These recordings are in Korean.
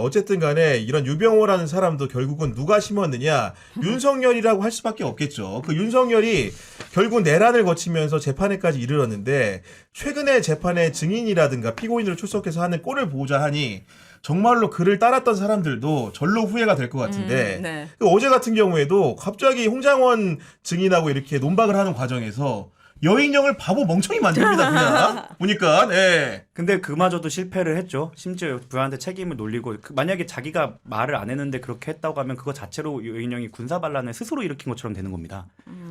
어쨌든 간에 이런 유병호라는 사람도 결국은 누가 심었느냐? 윤석열이라고 할 수밖에 없겠죠. 그 윤석열이 결국 내란을 거치면서 재판에까지 이르렀는데 최근에 재판에 증인이라든가 피고인으로 출석해서 하는 꼴을 보고자 하니 정말로 그를 따랐던 사람들도 절로 후회가 될 것 같은데 네. 그 어제 같은 경우에도 갑자기 홍장원 증인하고 이렇게 논박을 하는 과정에서 여인형을 바보 멍청이 만듭니다. 그냥 보니까. 네. 근데 그마저도 실패를 했죠. 심지어 부하한테 책임을 놀리고 만약에 자기가 말을 안 했는데 그렇게 했다고 하면 그거 자체로 여인형이 군사반란을 스스로 일으킨 것처럼 되는 겁니다.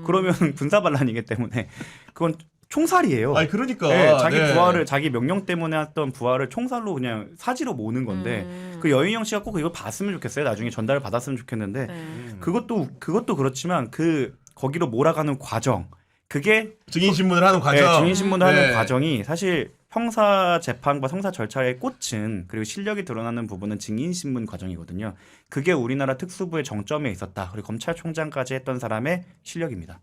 그러면 군사반란이기 때문에 그건 총살이에요. 아니 그러니까 네, 자기 네. 부하를 자기 명령 때문에 했던 부하를 총살로 그냥 사지로 모는 건데 그 여인형 씨가 꼭 이거 봤으면 좋겠어요. 나중에 전달을 받았으면 좋겠는데 네. 그것도 그렇지만 그 거기로 몰아가는 과정 그게 증인 신문을 하는 과정. 네, 증인 신문을 네. 하는 과정이 사실 형사 재판과 형사 절차의 꽃은 그리고 실력이 드러나는 부분은 증인 신문 과정이거든요. 그게 우리나라 특수부의 정점에 있었다. 그리고 검찰총장까지 했던 사람의 실력입니다.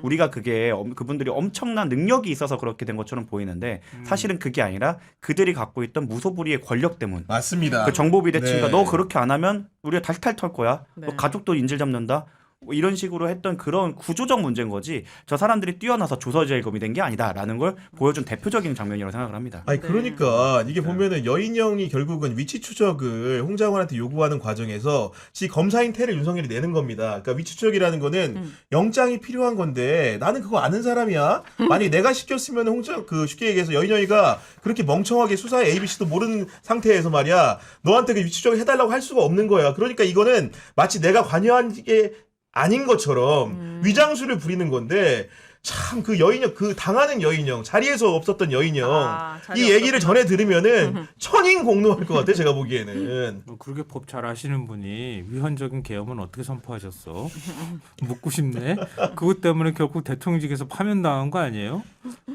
우리가 그분들이 엄청난 능력이 있어서 그렇게 된 것처럼 보이는데 사실은 그게 아니라 그들이 갖고 있던 무소불위의 권력 때문. 맞습니다. 그 정보비대칭과 네. 너 그렇게 안 하면 우리가 탈탈 털 거야. 네. 너 가족도 인질 잡는다. 뭐 이런 식으로 했던 그런 구조적 문제인 거지 저 사람들이 뛰어나서 조서제일검이 된 게 아니다라는 걸 보여준 대표적인 장면이라고 생각을 합니다. 아니 그러니까 이게 보면은 여인형이 결국은 위치 추적을 홍장원한테 요구하는 과정에서 지 검사인 태를 윤석열이 내는 겁니다. 그러니까 위치 추적이라는 거는 영장이 필요한 건데 나는 그거 아는 사람이야. 만약 내가 시켰으면 쉽게 얘기해서 여인형이가 그렇게 멍청하게 수사의 ABC도 모르는 상태에서 말이야 너한테 그 위치 추적을 해달라고 할 수가 없는 거야. 그러니까 이거는 마치 내가 관여한 게 아닌 것처럼 위장수를 부리는 건데 참 그 여인형 그 당하는 여인형 자리에서 없었던 여인형 이 얘기를 전해 들으면은 천인공노할 것 같아 제가 보기에는. 그렇게 법 잘 아시는 분이 위헌적인 계엄은 어떻게 선포하셨어? 묻고 싶네. 그것 때문에 결국 대통령직에서 파면당한 거 아니에요?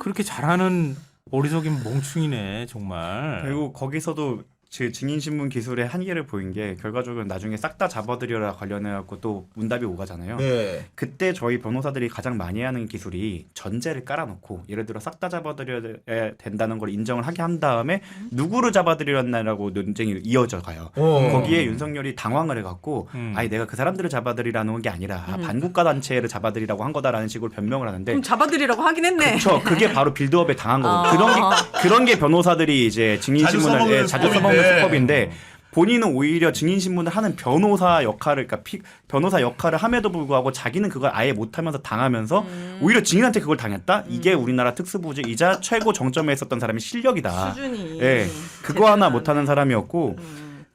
그렇게 잘하는 어리석인 멍충이네 정말. 그리고 거기서도 그 증인신문 기술의 한계를 보인 게 결과적으로 나중에 싹 다 잡아들여라 관련해갖고 또 문답이 오가잖아요. 네. 그때 저희 변호사들이 가장 많이 하는 기술이 전제를 깔아놓고 예를 들어 싹 다 잡아들여야 된다는 걸 인정을 하게 한 다음에 누구를 잡아들였나라고 논쟁이 이어져 가요. 거기에 윤석열이 당황을 해갖고 아니 내가 그 사람들을 잡아들이라는 게 아니라 반국가 단체를 잡아들이라고 한 거다라는 식으로 변명을 하는데 그럼 잡아들이라고 하긴 했네. 그렇죠. 그게 바로 빌드업에 당한 거고 그런 게 변호사들이 이제 증인신문을 자주 써먹는 수법인데 본인은 오히려 증인신문을 하는 변호사 역할을 변호사 역할을 함에도 불구하고 자기는 그걸 아예 못하면서 당하면서 오히려 증인한테 그걸 당했다. 이게 우리나라 특수부이자 최고 정점에 있었던 사람의 실력이다. 수준이. 예, 그거 하나 못하는 사람이었고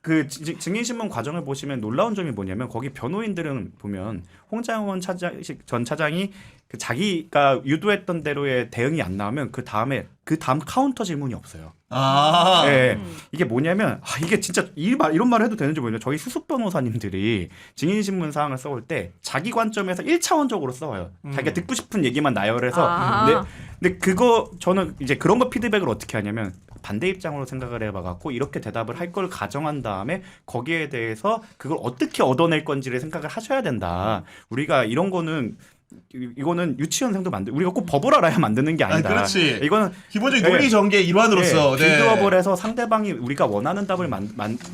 그 증인신문 과정을 보시면 놀라운 점이 뭐냐면 거기 변호인들은 보면 홍장원 전 차장이 그 자기가 유도했던 대로의 대응이 안 나오면 그 다음 카운터 질문이 없어요. 아. 네. 이게 뭐냐면 이게 진짜 이런 말을 해도 되는지 모르겠는데 저희 수습 변호사님들이 증인신문 사항을 써올 때 자기 관점에서 1차원적으로 써와요. 자기가 듣고 싶은 얘기만 나열해서 근데 그거 저는 이제 그런 거 피드백을 어떻게 하냐면 반대 입장으로 생각을 해봐갖고 이렇게 대답을 할 걸 가정한 다음에 거기에 대해서 그걸 어떻게 얻어낼 건지를 생각을 하셔야 된다. 우리가 이런 거는 이거는 유치원생도 우리가 꼭 법을 알아야 만드는 게 아니다. 그렇지. 이거는 기본적인 논리 전개 일환으로서 빌드업을 해서 상대방이 우리가 원하는 답을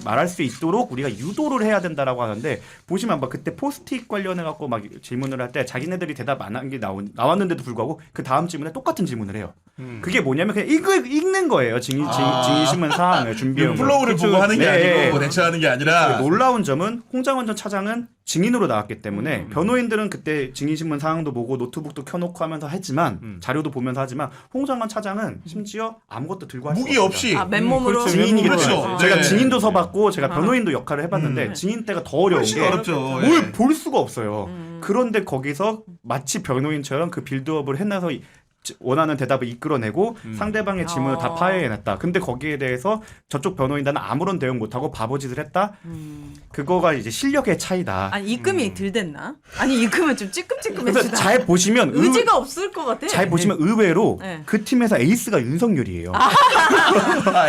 말할 수 있도록 우리가 유도를 해야 된다라고 하는데 보시면 막 그때 포스트잇 관련해 갖고 막 질문을 할 때 자기네들이 대답 안 한 게 나왔는데도 불구하고 그 다음 질문에 똑같은 질문을 해요. 그게 뭐냐면 그냥 읽는 거예요. 증인신문 사항을 준비해 플로우를 보고 하는 게 아니고 대처하는 게 아니라. 놀라운 점은 홍장원 전 차장은 증인으로 나왔기 때문에 변호인들은 그때 증인신문 사항도 보고 노트북도 켜놓고 하면서 했지만 자료도 보면서 하지만 홍장원 차장은 심지어 아무것도 들고 할 수 없어요. 무기 없이. 맨몸으로. 증인이기 때문에 그렇죠. 제가 네. 증인도 서봤고 제가 변호인도 역할을 해봤는데 증인 때가 더 어려운 게 어렵죠. 뭘 볼 수가 없어요. 그런데 거기서 마치 변호인처럼 그 빌드업을 해놔서 원하는 대답을 이끌어내고 상대방의 질문을 다 파헤해냈다. 근데 거기에 대해서 저쪽 변호인단은 아무런 대응 못하고 바보짓을 했다. 그거가 이제 실력의 차이다. 아니 입금이 덜 됐나? 아니 입금은 좀 찌끔찌끔했다. 그래서 잘 보시면 의지가 없을 것 같아. 잘 보시면 의외로 네. 그 팀에서 에이스가 윤석열이에요.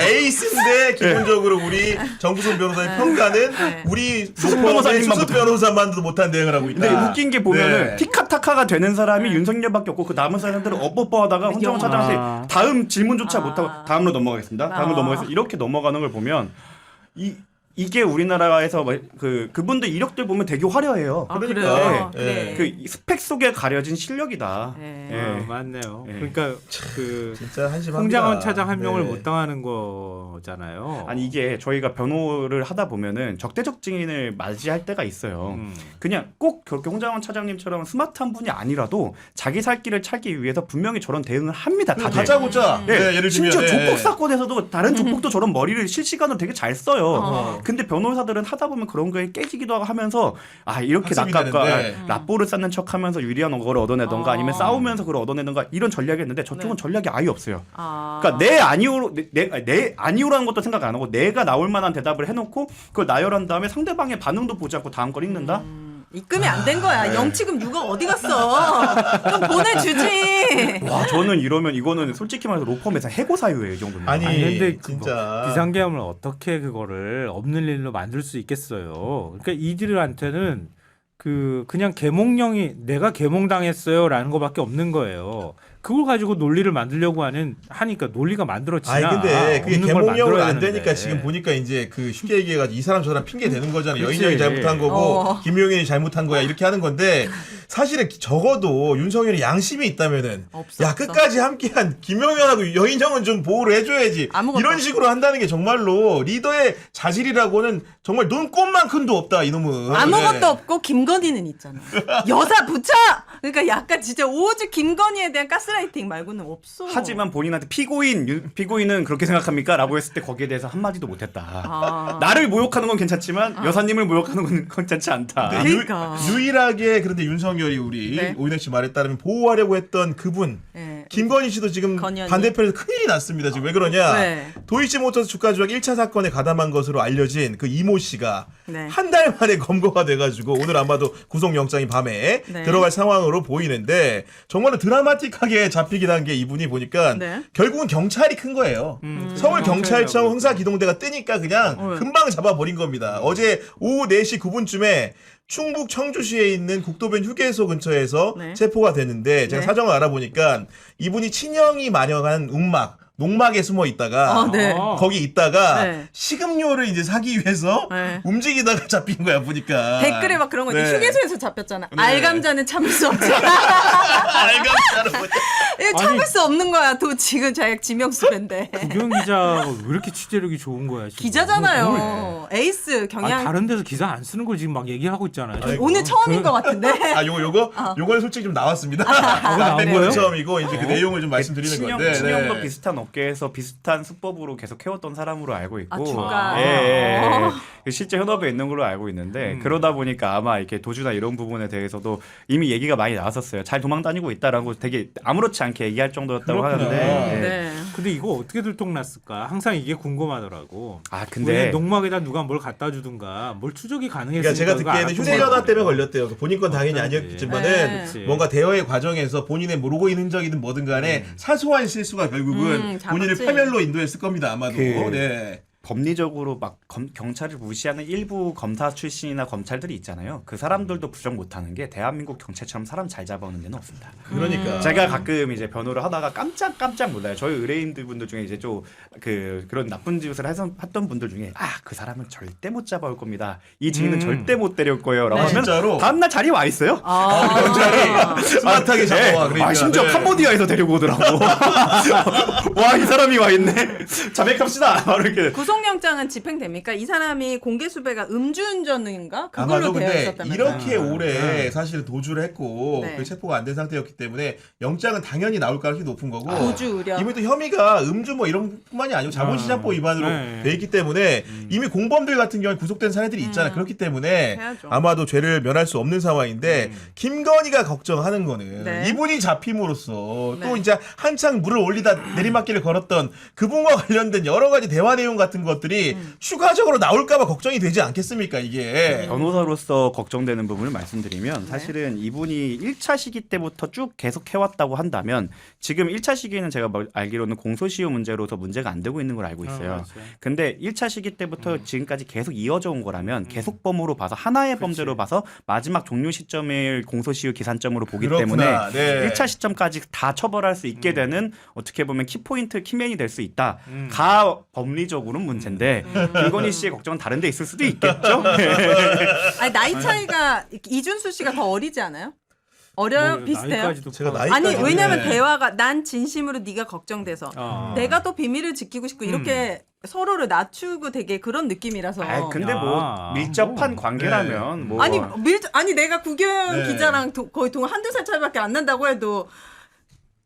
에이스인데 기본적으로 우리 정부선 변호사의 평가는 우리 수습 변호사만도 못한 대응을 하고 있다. 근데 웃긴 게 보면은 티카타카가 되는 사람이 윤석열밖에 없고 그 남은 사람들은 엇뽀뽀하다가 홍장원 차장한테 다음 질문조차 못하고 다음으로 넘어가겠습니다. 다음으로 넘어가겠습니다. 이렇게 넘어가는 걸 보면 이게 우리나라에서 그분들 이력들 보면 되게 화려해요. 아, 그러니까. 그래요? 예. 그래. 그 스펙 속에 가려진 실력이다. 네. 예. 맞네요. 예. 그러니까 그 진짜 한심합니다. 홍장원 차장 한 명을 네. 못 당하는 거잖아요. 아니 이게 저희가 변호를 하다 보면은 적대적 증인을 맞이할 때가 있어요. 그냥 꼭 그렇게 홍장원 차장님처럼 스마트한 분이 아니라도 자기 살 길을 찾기 위해서 분명히 저런 대응을 합니다. 다들. 다짜고짜. 예, 네, 예를 들면 심지어 네. 조폭 사건에서도 다른 조폭도 저런 머리를 실시간으로 되게 잘 써요. 어. 근데 변호사들은 하다 보면 그런 거에 깨지기도 하면서 아 이렇게 학습이 낚아까 되는데. 라뽀를 쌓는 척하면서 유리한 걸 얻어내던가 아니면 싸우면서 그걸 얻어내던가 이런 전략이 있는데 저쪽은 네. 전략이 아예 없어요. 아. 그러니까 내 아니오로 내 아니오라는 것도 생각 안 하고 내가 나올 만한 대답을 해놓고 그걸 나열한 다음에 상대방의 반응도 보지 않고 다음 걸 읽는다. 입금이 안 된 거야. 네. 영치금 유가 어디 갔어? 좀 보내주지. 와 저는 이러면 이거는 솔직히 말해서 로펌에서 해고 사유예요 이 정도면. 아니, 근데 진짜. 비상계엄을 어떻게 그거를 없는 일로 만들 수 있겠어요. 그러니까 이들한테는 그냥 계몽령이 내가 계몽당했어요라는 거밖에 없는 거예요. 그걸 가지고 논리를 만들려고 하니까 논리가 만들어지나. 아니 근데 그게 없는 걸 개몽령으로 만들어야 안 되니까 되는데. 지금 보니까 이제 그 쉽게 얘기해가지고 이 사람 저 사람 핑계 대는 거잖아요. 그치. 여인영이 잘못한 거고 어. 김용현이 잘못한 거야 이렇게 하는 건데 사실은 적어도 윤석열이 양심이 있다면은 없어, 야 없어. 끝까지 함께한 김용현하고 여인영은 좀 보호를 해줘야지. 아무것도 이런 없어. 식으로 한다는 게 정말로 리더의 자질이라고는 정말 눈꼽만큼도 없다 이놈은. 아무것도 네. 없고 김건희는 있잖아. 여사 부처. 그러니까 약간 진짜 오직 김건희에 대한 가스라이팅 말고는 없어. 하지만 본인한테 피고인은 그렇게 생각합니까? 라고 했을 때 거기에 대해서 한마디도 못했다. 아. 나를 모욕하는 건 괜찮지만 여사님을 모욕하는 건 괜찮지 않다. 네, 그러니까. 유일하게 그런데 윤석열이 우리 네. 오인혜 씨 말에 따르면 보호하려고 했던 그분 네. 김건희 씨도 지금 건현이. 반대편에서 큰일이 났습니다. 지금 왜 그러냐? 네. 도이치모터스 주가 조작 1차 사건에 가담한 것으로 알려진 그 이모 씨가 네. 한 달 만에 검거가 돼가지고 오늘 아마도 구속영장이 밤에 네. 들어갈 상황으로 보이는데 정말로 드라마틱하게 잡히긴 한 게 이분이 보니까 네. 결국은 경찰이 큰 거예요. 서울 경찰청 형사 기동대가 뜨니까 그냥 금방 잡아버린 겁니다. 어제 오후 4시 9분쯤에 충북 청주시에 있는 국도변 휴게소 근처에서 네. 체포가 됐는데 제가 네. 사정을 알아보니까 이분이 친형이 마련한 농막에 숨어 있다가 아, 네. 거기 있다가 네. 식음료를 이제 사기 위해서 네. 움직이다가 잡힌 거야 보니까. 댓글에 막 그런 거 있는데 네. 휴게소에서 잡혔잖아. 네. 알감자는 참을 수 없지. 알감자로 뭐지? 이거 참을 수 없는 거야. 또 지금 자약 지명수배인데. 구경 기자가 왜 이렇게 취재력이 좋은 거야? 지금. 기자잖아요. 에이스 경향. 아니, 다른 데서 기사 안 쓰는 걸 지금 막 얘기하고 있잖아요. 아이고. 오늘 처음인 것 같은데. 아 요거는 솔직히 좀 나왔습니다. 나온 앞에 거예요? 거는 처음이고 이제 그 내용을 좀 말씀드리는 건데. 친형도 네. 비슷한 업계에서 비슷한 수법으로 계속 해왔던 사람으로 알고 있고, 아, 주가. 예. 어. 실제 현업에 있는 걸로 알고 있는데 그러다 보니까 아마 이렇게 도주나 이런 부분에 대해서도 이미 얘기가 많이 나왔었어요. 잘 도망 다니고 있다라고 되게 아무렇지 않게 얘기할 정도였다고 그렇구나. 하는데. 예. 네. 근데 이거 어떻게 들통났을까? 항상 이게 궁금하더라고. 아 왜 근데 농막에다 누가 뭘 갖다 주든가 뭘 추적이 가능했을까? 그러니까 제가 듣기에는 휴대전화 때문에 걸렸대요. 본인 건 당연히 어쩐지. 아니었겠지만은 네. 뭔가 대여의 과정에서 본인의 뭐 로그인 흔적이든 뭐든 간에 사소한 실수가 결국은 잡았지. 본인을 파멸로 인도했을 겁니다. 아마도. 그- 네. 법리적으로 막 경찰을 무시하는 일부 검사 출신이나 검찰들이 있잖아요. 그 사람들도 부정 못하는 게 대한민국 경찰처럼 사람 잘 잡아오는 데는 없습니다. 그러니까. 제가 가끔 이제 변호를 하다가 깜짝 놀라요. 저희 의뢰인들 분들 중에 이제 좀 그런 나쁜 짓을 했던 분들 중에 그 사람은 절대 못 잡아올 겁니다. 이 증인은 절대 못 데려올 거예요라고 네. 하면 진짜로? 다음날 자리에 와 있어요. 경찰이 스마트하게 잡아와. 그러니까. 심지어 네. 캄보디아에서 데리고 오더라고. 와 이 사람이 와 있네. 자백합시다. 바로 이렇게. 구속영장은 집행됩니까? 이 사람이 공개 수배가 음주운전인가? 그걸로 아마도 되어 근데 있었다면 이렇게 오래 사실 도주를 했고 네. 그 체포가 안 된 상태였기 때문에 영장은 당연히 나올 가능성이 높은 거고 도주 의뢰. 이미 또 혐의가 음주 뭐 이런 뿐만이 아니고 자본시장법 위반으로 네. 돼 있기 때문에 이미 공범들 같은 경우에 구속된 사례들이 있잖아요. 그렇기 때문에 해야죠. 아마도 죄를 면할 수 없는 상황인데 김건희가 걱정하는 거는 네. 이분이 잡힘으로써 네. 또 이제 한창 물을 올리다 내리막길을 걸었던 그분과 관련된 여러 가지 대화 내용 같은 것들이 추가적으로 나올까봐 걱정이 되지 않겠습니까 이게. 변호사로서 걱정되는 부분을 말씀드리면 사실은 이분이 1차 시기 때부터 쭉 계속 해왔다고 한다면 지금 1차 시기에는 제가 알기로는 공소시효 문제로서 문제가 안 되고 있는 걸 알고 있어요. 근데 1차 시기 때부터 지금까지 계속 이어져 온 거라면 계속범으로 봐서 하나의 범죄로 봐서 마지막 종료 시점을 공소시효 기산점으로 보기 그렇구나. 때문에 네. 1차 시점까지 다 처벌할 수 있게 되는 어떻게 보면 키포인트 키맨이 될 수 있다. 가 법리적으로는 문제인데 김건희 씨의 걱정은 다른 데 있을 수도 있겠죠. 아니 나이 차이가 이준수 씨가 더 어리지 않아요? 어려요? 뭐, 비슷해요? 나이까지도 제가 포함- 나이- 아니 나이까지는- 왜냐면 네. 대화가 난 진심으로 네가 걱정돼서 아. 내가 또 비밀을 지키고 싶고 이렇게 서로를 낮추고 되게 그런 느낌이라서. 아 근데 뭐 아, 밀접한 뭐. 관계라면 뭐 아니 내가 구교영 네. 기자랑 거의 동 한두 살 차이밖에 안 난다고 해도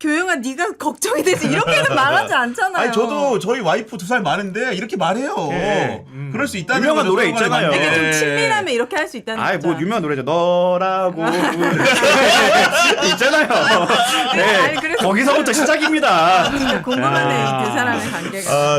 교영아 네가 걱정이 되지 이렇게는 말하지 않잖아요. 아니 저도 저희 와이프 2살 많은데 이렇게 말해요. 예. 그럴 수 있다는 유명한 거죠. 노래 서로 간에 있잖아요. 관계. 되게 좀 예. 친밀하면 이렇게 할 수 있다는 아이 거죠. 뭐 유명한 노래죠. 너라고 있잖아요. 네. 아니, 그래서- 거기서부터 시작입니다. 궁금하네요 아. 이 두 사람의 관계가. 아,